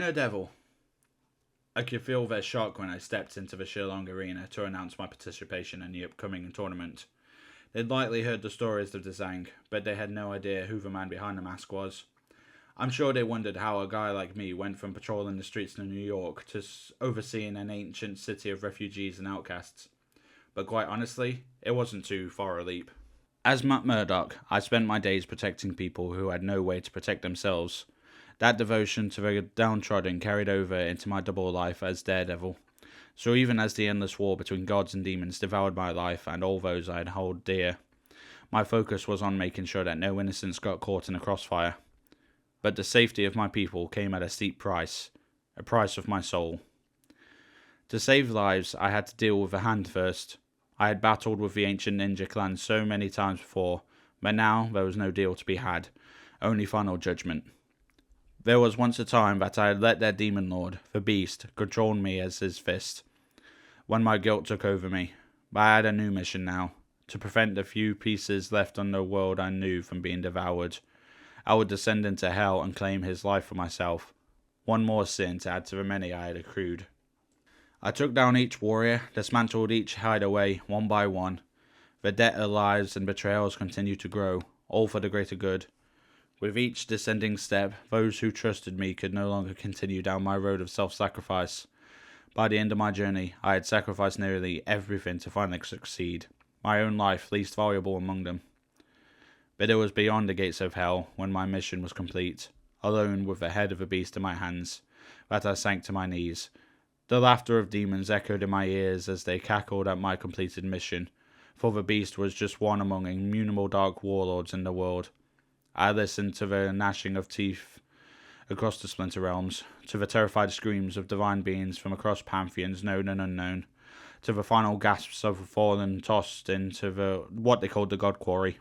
Inner Devil. I could feel their shock when I stepped into the Shillong arena to announce my participation in the upcoming tournament. They'd likely heard the stories of Dizang, but they had no idea who the man behind the mask was. I'm sure they wondered how a guy like me went from patrolling the streets of New York to overseeing an ancient city of refugees and outcasts. But quite honestly, it wasn't too far a leap. As Matt Murdock, I spent my days protecting people who had no way to protect themselves. That devotion to the downtrodden carried over into my double life as Daredevil. So even as the endless war between gods and demons devoured my life and all those I had held dear, my focus was on making sure that no innocents got caught in the crossfire. But the safety of my people came at a steep price, a price of my soul. To save lives, I had to deal with a hand first. I had battled with the ancient ninja clan so many times before, but now there was no deal to be had, only final judgment. There was once a time that I had let their demon lord, the beast, control me as his fist, when my guilt took over me. But I had a new mission now, to prevent the few pieces left on the world I knew from being devoured. I would descend into hell and claim his life for myself. One more sin to add to the many I had accrued. I took down each warrior, dismantled each hideaway one by one. The debt of lives and betrayals continued to grow, all for the greater good. With each descending step, those who trusted me could no longer continue down my road of self-sacrifice. By the end of my journey, I had sacrificed nearly everything to finally succeed, my own life least valuable among them. But it was beyond the gates of hell when my mission was complete, alone with the head of the beast in my hands, that I sank to my knees. The laughter of demons echoed in my ears as they cackled at my completed mission, for the beast was just one among innumerable dark warlords in the world. I listened to the gnashing of teeth across the splinter realms, to the terrified screams of divine beings from across pantheons known and unknown, to the final gasps of the fallen tossed into what they called the God Quarry.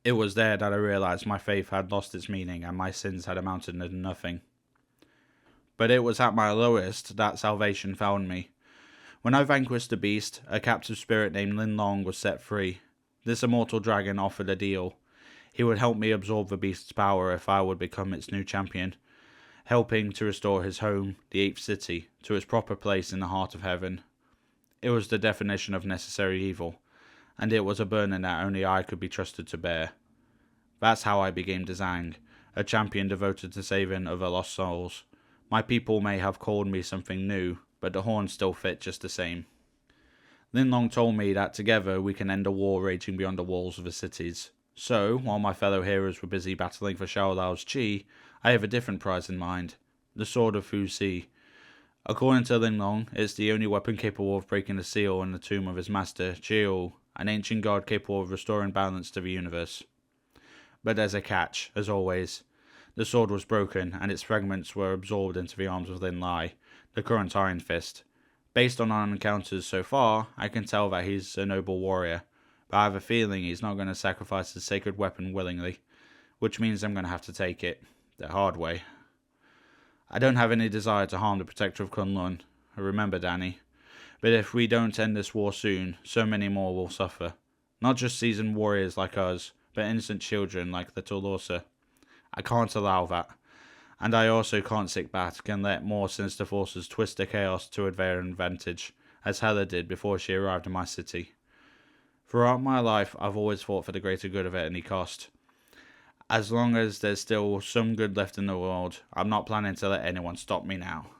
It was there that I realized my faith had lost its meaning and my sins had amounted to nothing. But it was at my lowest that salvation found me. When I vanquished the beast, a captive spirit named Lin Long was set free. This immortal dragon offered a deal. He would help me absorb the beast's power if I would become its new champion, helping to restore his home, the 8th city, to its proper place in the heart of heaven. It was the definition of necessary evil, and it was a burden that only I could be trusted to bear. That's how I became Dizang, a champion devoted to saving other lost souls. My people may have called me something new, but the horns still fit just the same. Lin Long told me that together we can end a war raging beyond the walls of the cities. So, while my fellow heroes were busy battling for Xiao Lao's chi, I have a different prize in mind, the Sword of Fu Si. According to Lin Long, it's the only weapon capable of breaking the seal in the tomb of his master, Chiu, an ancient god capable of restoring balance to the universe. But there's a catch, as always. The sword was broken, and its fragments were absorbed into the arms of Lin Lai, the current Iron Fist. Based on our encounters so far, I can tell that he's a noble warrior, but I have a feeling he's not going to sacrifice his sacred weapon willingly, which means I'm going to have to take it, the hard way. I don't have any desire to harm the protector of Kunlun, remember Danny, but if we don't end this war soon, so many more will suffer. Not just seasoned warriors like us, but innocent children like little Lorsa. I can't allow that, and I also can't sit back and let more sinister forces twist the chaos to their advantage, as Hela did before she arrived in my city. Throughout my life, I've always fought for the greater good at any cost. As long as there's still some good left in the world, I'm not planning to let anyone stop me now.